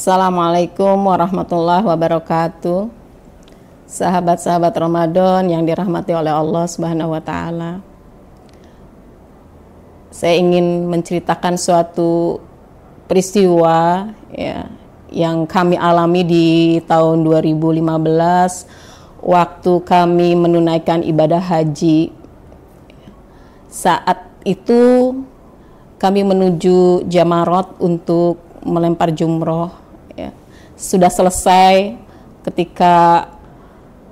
Assalamualaikum warahmatullahi wabarakatuh. Sahabat-sahabat Ramadan yang dirahmati oleh Allah Subhanahu wa taala. Saya ingin menceritakan suatu peristiwa ya, yang kami alami di tahun 2015 waktu kami menunaikan ibadah haji. Saat itu kami menuju Jamarat untuk melempar jumroh ya. Sudah selesai ketika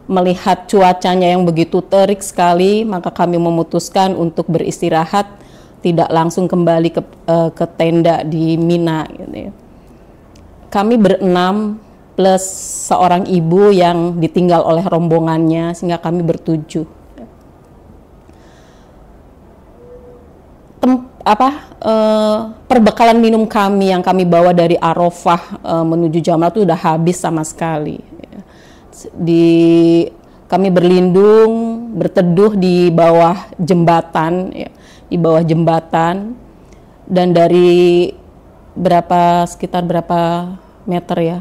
melihat cuacanya yang begitu terik sekali, maka kami memutuskan untuk beristirahat, tidak langsung kembali ke tenda di Mina gitu ya. Kami berenam plus seorang ibu yang ditinggal oleh rombongannya, sehingga kami bertujuh. Perbekalan minum kami yang kami bawa dari Arafah menuju Jamrat itu udah habis sama sekali. Kami berlindung, berteduh di bawah jembatan, ya, di bawah jembatan, dan dari sekitar berapa meter ya,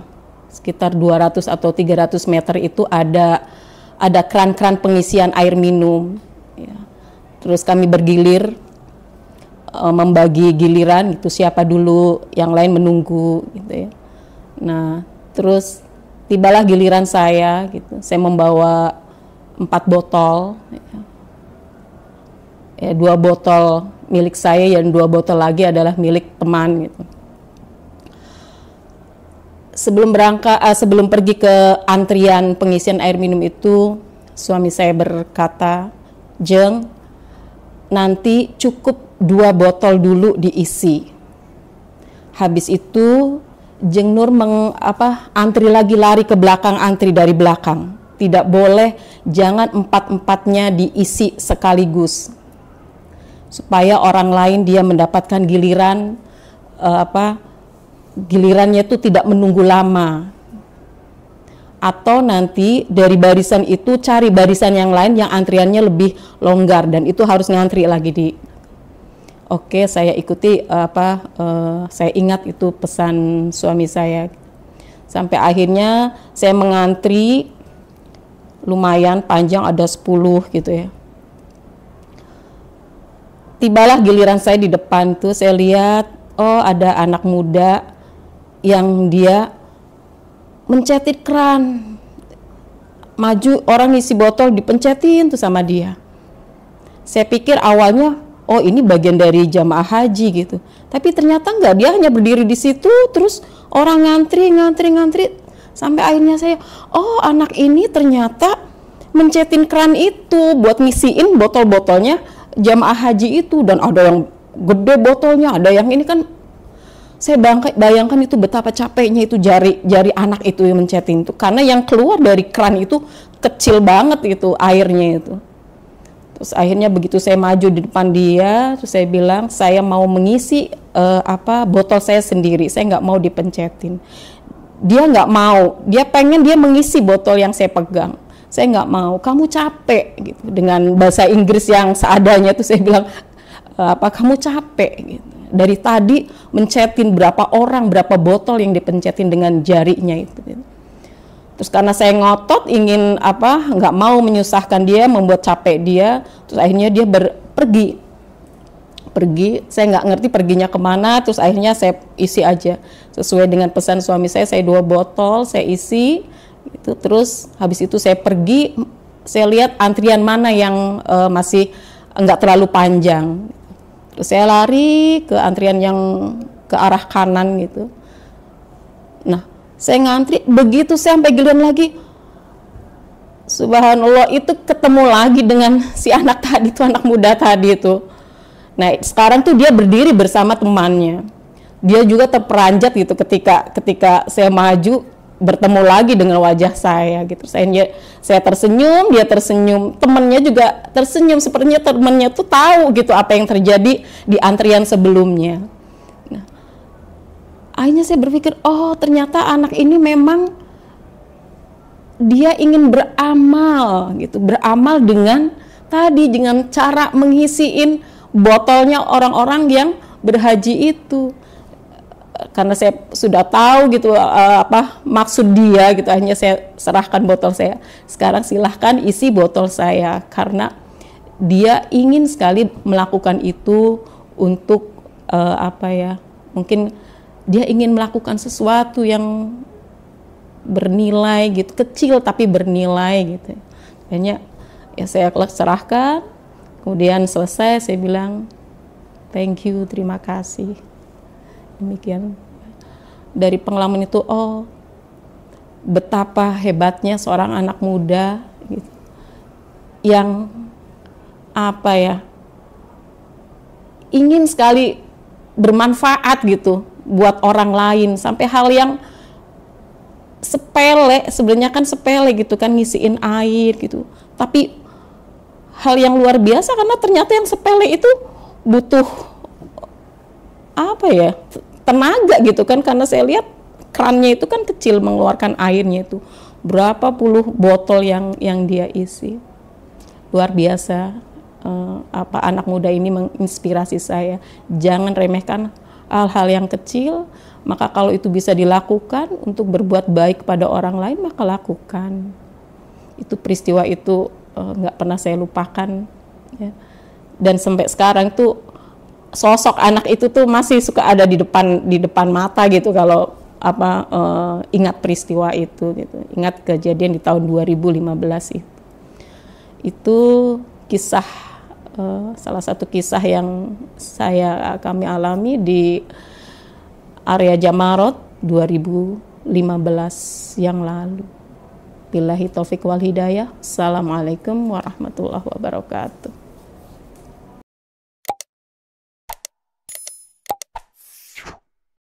sekitar 200 atau 300 meter itu ada kran-kran pengisian air minum. Ya. Terus kami bergilir, membagi giliran gitu, siapa dulu, yang lain menunggu gitu ya. Nah, terus tibalah giliran saya gitu. Saya membawa 4 botol ya, 2 botol milik saya dan 2 botol lagi adalah milik teman gitu. Sebelum pergi ke antrian pengisian air minum itu, suami saya berkata, "Jeng, nanti cukup 2 botol dulu diisi. Habis itu Jeng Nur antri lagi, lari ke belakang, antri dari belakang. Tidak boleh, jangan 4-4-nya diisi sekaligus. Supaya orang lain dia mendapatkan giliran, gilirannya itu tidak menunggu lama. Atau nanti dari barisan itu cari barisan yang lain yang antriannya lebih longgar dan itu harus ngantri lagi di." Oke, saya ikuti saya ingat itu pesan suami saya. Sampai akhirnya saya mengantri lumayan panjang, ada 10 gitu ya. Tibalah giliran saya di depan tuh, saya lihat ada anak muda yang dia mencetit keran. Maju, orang isi botol dipencetin tuh sama dia. Saya pikir awalnya ini bagian dari jamaah haji gitu. Tapi ternyata enggak, dia hanya berdiri di situ, terus orang ngantri sampai akhirnya saya, anak ini ternyata mencetin keran itu buat ngisiin botol-botolnya jamaah haji itu, dan ada yang gede botolnya, ada yang ini kan. Saya bayangkan itu betapa capeknya itu jari anak itu yang mencetin itu, karena yang keluar dari keran itu kecil banget itu airnya itu. Terus akhirnya begitu saya maju di depan dia, terus saya bilang saya mau mengisi botol saya sendiri, saya nggak mau dipencetin. Dia nggak mau, dia pengen dia mengisi botol yang saya pegang. Saya nggak mau, kamu capek gitu. Dengan bahasa Inggris yang seadanya tuh saya bilang, kamu capek gitu. Dari tadi mencetin berapa orang, berapa botol yang dipencetin dengan jarinya itu gitu. Terus karena saya ngotot ingin nggak mau menyusahkan dia, membuat capek dia, terus akhirnya dia pergi. Saya nggak ngerti perginya kemana, terus akhirnya saya isi aja sesuai dengan pesan suami saya 2 botol saya isi gitu. Terus habis itu saya pergi, saya lihat antrian mana yang masih nggak terlalu panjang. Terus saya lari ke antrian yang ke arah kanan gitu. Nah, saya ngantri, begitu saya sampai giliran lagi, subhanallah, itu ketemu lagi dengan si anak tadi itu, anak muda tadi itu. Nah, sekarang tuh dia berdiri bersama temannya. Dia juga terperanjat gitu ketika saya maju, bertemu lagi dengan wajah saya gitu. Saya tersenyum, dia tersenyum, temannya juga tersenyum, sepertinya temannya tuh tahu gitu apa yang terjadi di antrian sebelumnya. Akhirnya saya berpikir, ternyata anak ini memang dia ingin beramal gitu, beramal dengan cara mengisiin botolnya orang-orang yang berhaji itu. karena saya sudah tahu gitu apa maksud dia gitu, hanya saya serahkan botol saya. Sekarang silahkan isi botol saya, karena dia ingin sekali melakukan itu untuk apa ya, mungkin dia ingin melakukan sesuatu yang bernilai gitu, kecil tapi bernilai gitu. Makanya ya saya serahkan, kemudian selesai saya bilang thank you, terima kasih. Demikian. Dari pengalaman itu, oh betapa hebatnya seorang anak muda gitu, yang apa ya, ingin sekali bermanfaat gitu buat orang lain, sampai hal yang sepele, sebenarnya kan sepele gitu kan, ngisiin air gitu, tapi hal yang luar biasa karena ternyata yang sepele itu butuh apa ya, tenaga gitu kan, karena saya lihat krannya itu kan kecil, mengeluarkan airnya itu berapa puluh botol yang dia isi. Luar biasa. Apa anak muda ini menginspirasi saya. Jangan remehkan hal-hal yang kecil, maka kalau itu bisa dilakukan untuk berbuat baik pada orang lain, maka lakukan. Itu peristiwa itu nggak pernah saya lupakan ya. Dan sampai sekarang tuh sosok anak itu tuh masih suka ada di depan mata gitu, kalau apa ingat peristiwa itu gitu, ingat kejadian di tahun 2015 itu kisah, salah satu kisah yang kami alami di area Jamarot 2015 yang lalu. Billahi taufik wal hidayah. Assalamualaikum warahmatullahi wabarakatuh.